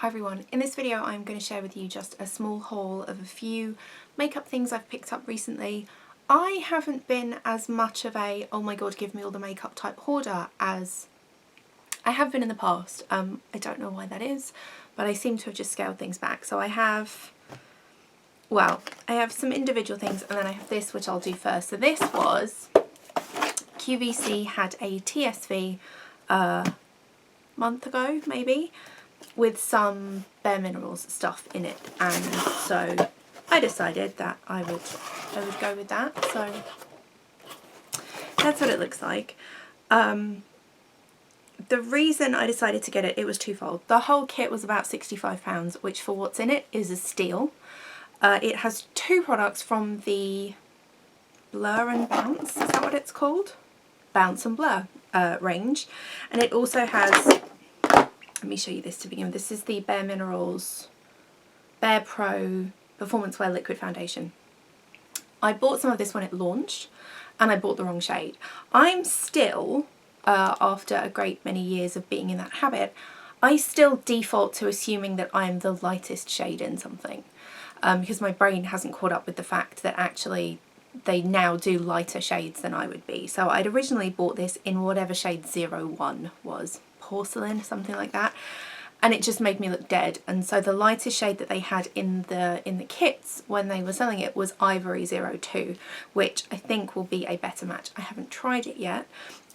Hi everyone, in this video I'm going to share with you just a small haul of a few makeup things I've picked up recently. I haven't been as much of a oh my god give me all the makeup type hoarder as I have been in the past. I don't know why that is, but I seem to have just scaled things back. So I have some individual things and then I have this which I'll do first. So this was QVC had a TSV a month ago maybe, with some Bare Minerals stuff in it, and so I decided that I would go with that. So that's what it looks like. The reason I decided to get it, it was twofold. The whole kit was about £65, which for what's in it is a steal. It has two products from the Blur and Bounce, is that what it's called? Bounce and Blur range, and it also has, let me show you this to begin with. This is the Bare Minerals Bare Pro Performance Wear Liquid Foundation. I bought some of this when it launched and I bought the wrong shade. I'm still, after a great many years of being in that habit, I still default to assuming that I'm the lightest shade in something, because my brain hasn't caught up with the fact that actually they now do lighter shades than I would be. So I'd originally bought this in whatever shade 01 was. Porcelain, something like that, and it just made me look dead. And so the lightest shade that they had in the kits when they were selling it was Ivory 02, which I think will be a better match. I haven't tried it yet,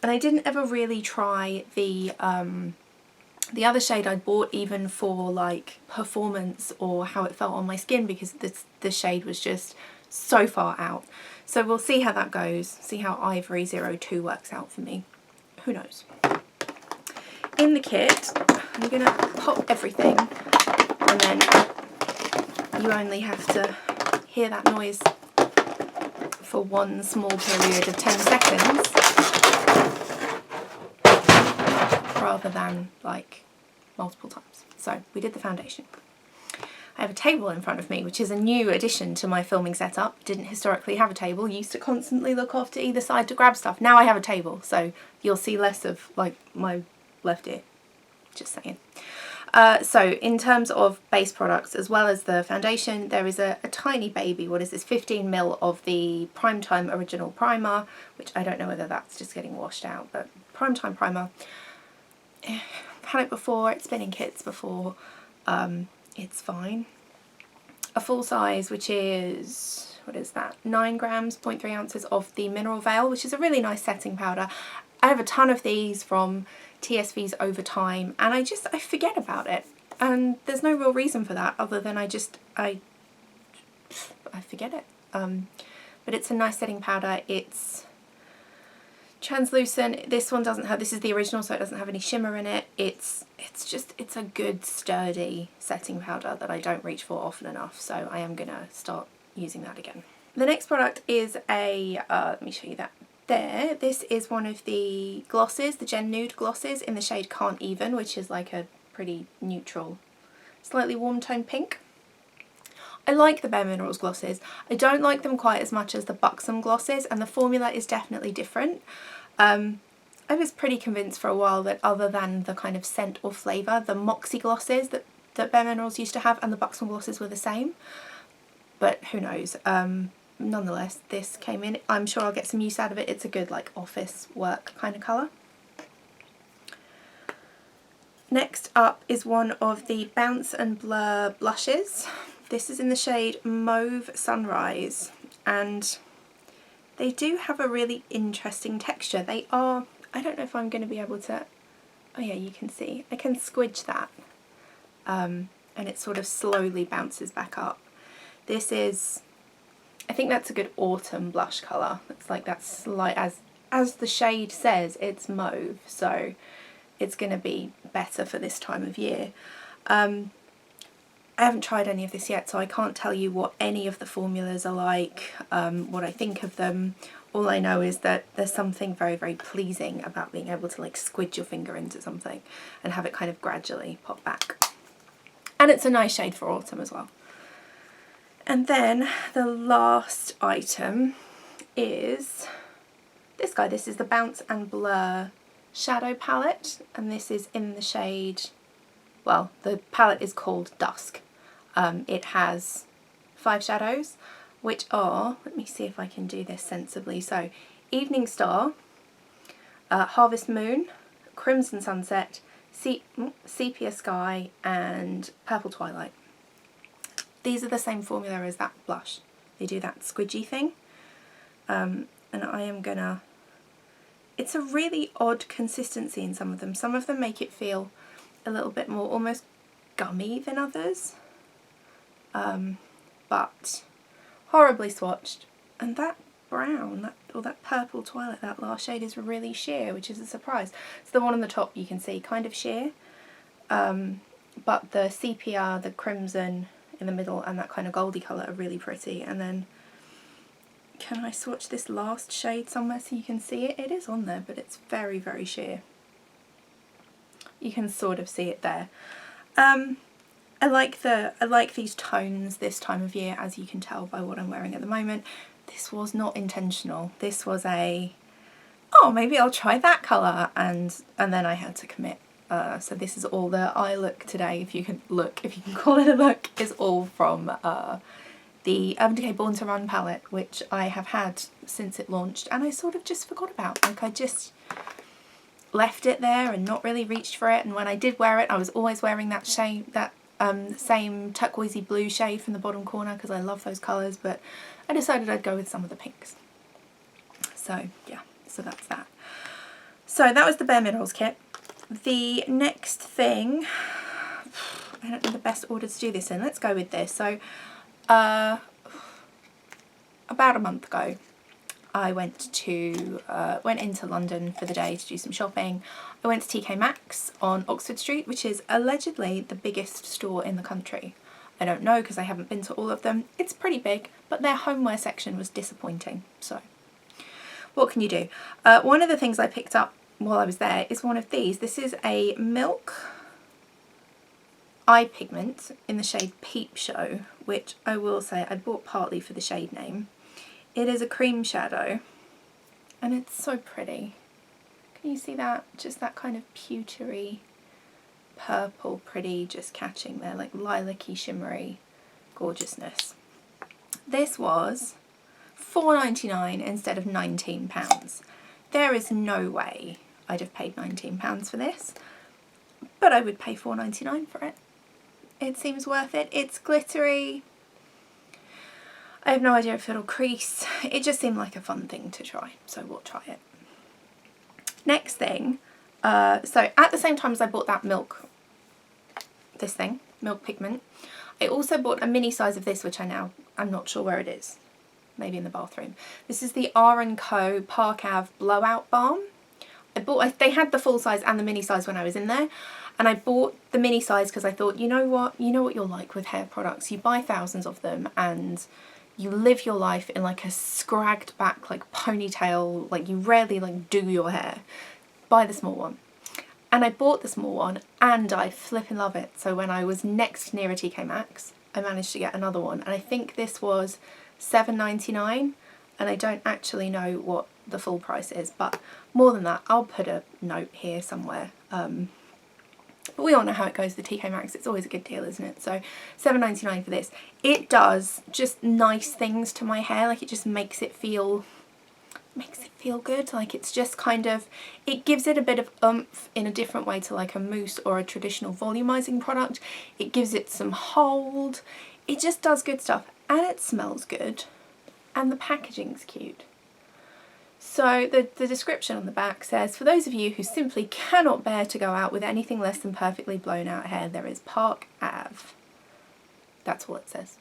and I didn't ever really try the other shade I bought even for like performance or how it felt on my skin, because the shade was just so far out. So we'll see how that goes, see how Ivory 02 works out for me. Who knows? In the kit, I'm going to pop everything, and then you only have to hear that noise for one small period of 10 seconds rather than like multiple times. So we did the foundation. I have a table in front of me, which is a new addition to my filming setup. Didn't historically have a table, used to constantly look off to either side to grab stuff. Now I have a table, so you'll see less of like my left ear, just saying. So in terms of base products as well as the foundation, there is a tiny baby, what is this, 15ml of the Primetime Original Primer, which I don't know whether that's just getting washed out, but Primetime Primer. I've had it before, it's been in kits before, it's fine. A full size, which is, what is that, 9 grams, 0.3 ounces of the Mineral Veil, which is a really nice setting powder. I have a ton of these from TSVs over time, and I forget about it, and there's no real reason for that other than I forget it. But it's a nice setting powder. It's translucent. This one doesn't have, this is the original, so it doesn't have any shimmer in it. It's a good sturdy setting powder that I don't reach for often enough, so I am gonna start using that again. The next product is a let me show you that there. This is one of the glosses, the Gen Nude glosses in the shade Can't Even, which is like a pretty neutral, slightly warm tone pink. I like the Bare Minerals glosses. I don't like them quite as much as the Buxom glosses, and the formula is definitely different. I was pretty convinced for a while that other than the kind of scent or flavour, the Moxie glosses that Bare Minerals used to have and the Buxom glosses were the same, but who knows. Nonetheless, this came in. I'm sure I'll get some use out of it. It's a good like office work kind of colour. Next up is one of the Bounce and Blur blushes. This is in the shade Mauve Sunrise, and they do have a really interesting texture. They are, I don't know if I'm going to be able to, oh yeah, you can see, I can squidge that, and it sort of slowly bounces back up. This is, I think that's a good autumn blush colour. It's like that slight, as the shade says, it's mauve, so it's going to be better for this time of year. I haven't tried any of this yet, so I can't tell you what any of the formulas are like, what I think of them. All I know is that there's something very, very pleasing about being able to like squidge your finger into something and have it kind of gradually pop back. And it's a nice shade for autumn as well. And then the last item is this guy. This is the Bounce and Blur Shadow Palette, and this is in the shade well, the palette is called Dusk. It has 5 shadows, which are, let me see if I can do this sensibly. So Evening Star, Harvest Moon, Crimson Sunset, Sepia Sky, and Purple Twilight. These are the same formula as that blush. They do that squidgy thing. And I am gonna, it's a really odd consistency in some of them. Some of them make it feel a little bit more almost gummy than others. But horribly swatched. And that brown, that Purple Twilight, that last shade is really sheer, which is a surprise. So the one on the top you can see kind of sheer, but the sepia, the crimson in the middle, and that kind of goldy colour are really pretty. And then, can I swatch this last shade somewhere so you can see it? It is on there, but it's very, very sheer. You can sort of see it there. I like these tones this time of year, as you can tell by what I'm wearing at the moment. This was not intentional. This was a, oh, maybe I'll try that colour, and then I had to commit. So this is all the eye look today, if you can call it a look, is all from the Urban Decay Born to Run palette, which I have had since it launched, and I sort of just forgot about. Like, I just left it there and not really reached for it, and when I did wear it, I was always wearing that shade, that same turquoisey blue shade from the bottom corner, because I love those colours, but I decided I'd go with some of the pinks. So yeah, so that's that. So that was the Bare Minerals kit. The next thing, I don't know the best order to do this in. Let's go with this. So about a month ago, I went into London for the day to do some shopping. I went to TK Maxx on Oxford Street, which is allegedly the biggest store in the country. I don't know because I haven't been to all of them. It's pretty big, but their homeware section was disappointing. So what can you do? One of the things I picked up while I was there is one of these. This is a Milk eye pigment in the shade Peep Show, which I will say I bought partly for the shade name. It is a cream shadow, and it's so pretty. Can you see that? Just that kind of pewtery purple pretty just catching there, like lilac-y shimmery gorgeousness. This was £4.99 instead of £19. There is no way I'd have paid £19 for this, but I would pay £4.99 for it. It seems worth it. It's glittery. I have no idea if it'll crease. It just seemed like a fun thing to try, so we'll try it. Next thing, so at the same time as I bought that Milk pigment, I also bought a mini size of this, which I'm not sure where it is. Maybe in the bathroom. This is the R&Co Park Ave Blowout Balm. They had the full size and the mini size when I was in there, and I bought the mini size because I thought, you know what you're like with hair products. You buy thousands of them and you live your life in like a scragged back like ponytail, like you rarely like do your hair. Buy the small one. And I bought the small one and I flippin' love it. So when I was next near a TK Maxx, I managed to get another one, and I think this was £7.99, and I don't actually know what the full price is, but more than that, I'll put a note here somewhere. But we all know how it goes with TK Maxx. It's always a good deal, isn't it? So £7.99 for this. It does just nice things to my hair. Like, it just makes it feel good. Like, it's just kind of, it gives it a bit of oomph in a different way to like a mousse or a traditional volumizing product. It gives it some hold. It just does good stuff, and it smells good, and the packaging's cute. So the description on the back says, for those of you who simply cannot bear to go out with anything less than perfectly blown out hair, there is Park Ave. That's all it says.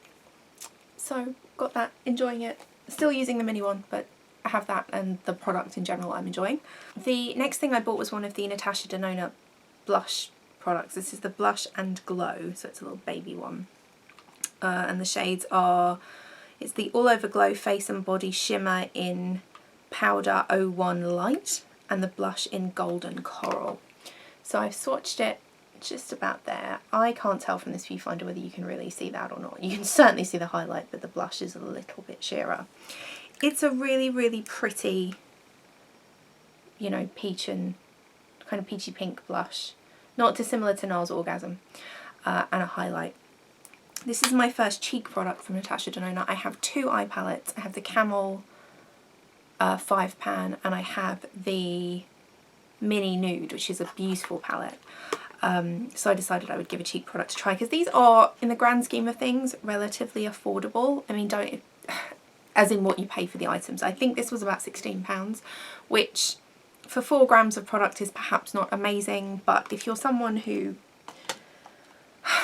So got that, enjoying it. Still using the mini one, but I have that and the product in general I'm enjoying. The next thing I bought was one of the Natasha Denona blush products. This is the Blush and Glow, so it's a little baby one. And the shades are, it's the All Over Glow Face and Body Shimmer in Powder 01 Light and the blush in Golden Coral. So I've swatched it just about there. I can't tell from this viewfinder whether you can really see that or not. You can certainly see the highlight, but the blush is a little bit sheerer. It's a really, really pretty, you know, peach and kind of peachy pink blush. not dissimilar to NARS Orgasm, and a highlight. This is my first cheek product from Natasha Denona. I have 2 eye palettes. I have the Camel 5 pan, and I have the Mini Nude, which is a beautiful palette. So I decided I would give a cheek product a try, because these are, in the grand scheme of things, relatively affordable. I mean, don't, as in what you pay for the items. I think this was about £16, which for 4 grams of product is perhaps not amazing, but if you're someone who,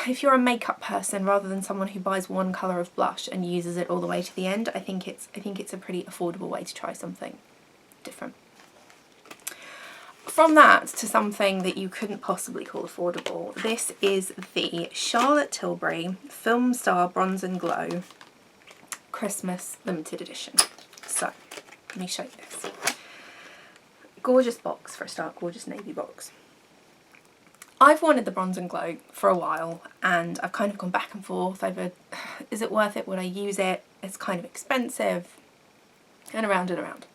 if you're a makeup person rather than someone who buys one colour of blush and uses it all the way to the end, I think it's a pretty affordable way to try something different. From that to something that you couldn't possibly call affordable, this is the Charlotte Tilbury Film Star Bronze and Glow Christmas limited edition. So let me show you this. Gorgeous box for a start, gorgeous navy box. I've wanted the Bronze and Glow for a while, and I've kind of gone back and forth over, is it worth it, would I use it, it's kind of expensive, and around and around.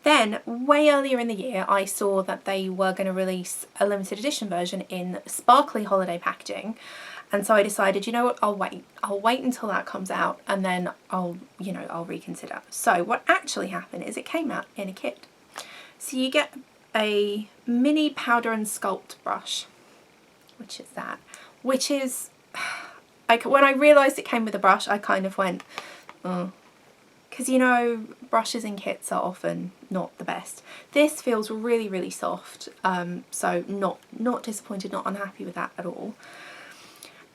Then, way earlier in the year, I saw that they were going to release a limited edition version in sparkly holiday packaging, and so I decided, you know what, I'll wait until that comes out, and then I'll reconsider. So what actually happened is it came out in a kit. So you get a mini powder and sculpt brush, which is that, which is, when I realised it came with a brush, I kind of went, oh, because you know, brushes in kits are often not the best. This feels really, really soft, so not disappointed, not unhappy with that at all.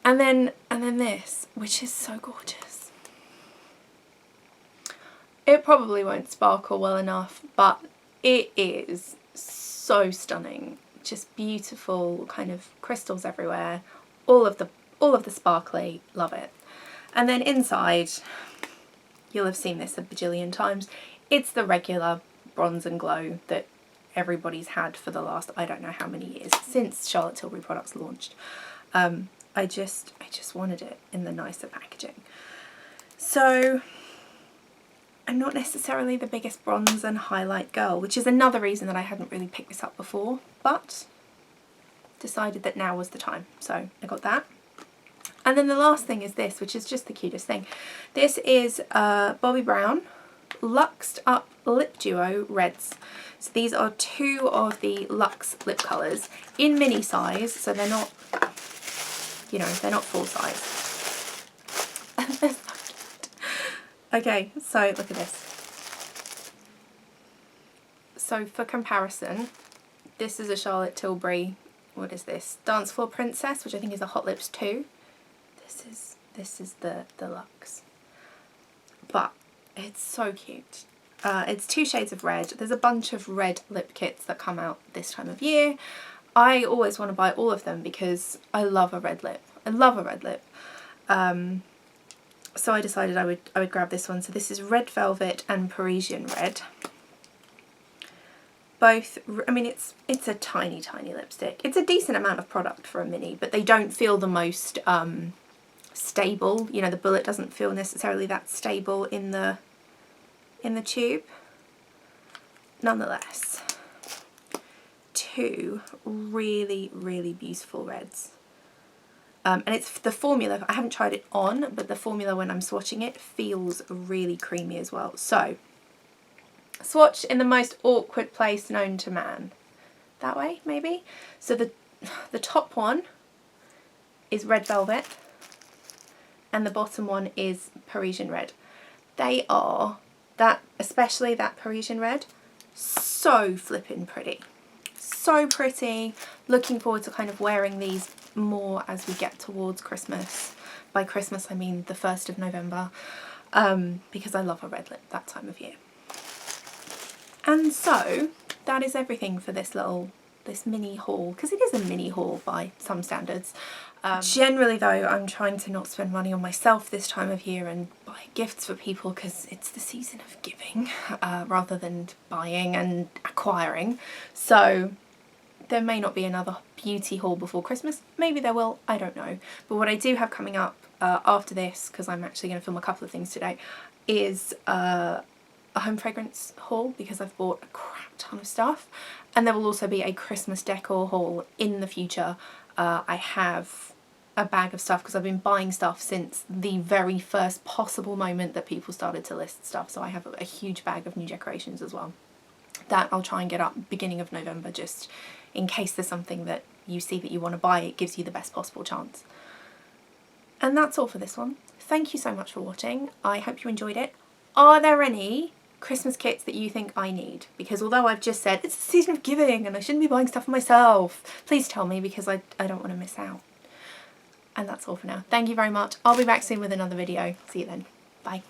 And then this, which is so gorgeous. It probably won't sparkle well enough, but it is so stunning. Just beautiful kind of crystals everywhere, all of the sparkly, love it. And then inside, you'll have seen this a bajillion times, it's the regular Bronze and Glow that everybody's had for the last, I don't know how many years, since Charlotte Tilbury products launched. I just wanted it in the nicer packaging. So I'm not necessarily the biggest bronze and highlight girl, which is another reason that I hadn't really picked this up before, but decided that now was the time, so I got that. And then the last thing is this, which is just the cutest thing. This is Bobbi Brown Luxed Up Lip Duo Reds. So these are 2 of the Luxe lip colours in mini size, so they're not, you know, they're not full size. Okay, so look at this. So for comparison, this is a Charlotte Tilbury, what is this? Dance Floor Princess, which I think is a Hot Lips 2. This is the Luxe. But it's so cute. It's 2 shades of red. There's a bunch of red lip kits that come out this time of year. I always want to buy all of them because I love a red lip. I love a red lip. So I decided I would grab this one. So this is Red Velvet and Parisian Red. Both, I mean, it's a tiny, tiny lipstick. It's a decent amount of product for a mini, but they don't feel the most stable. You know, the bullet doesn't feel necessarily that stable in the tube. Nonetheless, 2 really, really beautiful reds. And it's the formula, I haven't tried it on, but the formula when I'm swatching it feels really creamy as well. So, swatch in the most awkward place known to man. That way, maybe? So the top one is Red Velvet, and the bottom one is Parisian Red. They are, especially that Parisian Red, so flippin' pretty. So pretty. Looking forward to kind of wearing these more as we get towards Christmas. By Christmas I mean the 1st of November, because I love a red lip that time of year. And so that is everything for this mini haul, because it is a mini haul by some standards. Generally though, I'm trying to not spend money on myself this time of year and buy gifts for people, because it's the season of giving rather than buying and acquiring. So there may not be another beauty haul before Christmas. Maybe there will, I don't know. But what I do have coming up after this, because I'm actually going to film a couple of things today, is a home fragrance haul, because I've bought a crap ton of stuff. And there will also be a Christmas decor haul in the future. I have a bag of stuff because I've been buying stuff since the very first possible moment that people started to list stuff. So I have a huge bag of new decorations as well. That I'll try and get up beginning of November, just in case there's something that you see that you want to buy. It gives you the best possible chance. And that's all for this one. Thank you so much for watching. I hope you enjoyed it. Are there any Christmas kits that you think I need? Because although I've just said it's the season of giving and I shouldn't be buying stuff for myself, please tell me, because I don't want to miss out. And that's all for now. Thank you very much. I'll be back soon with another video. See you then. Bye.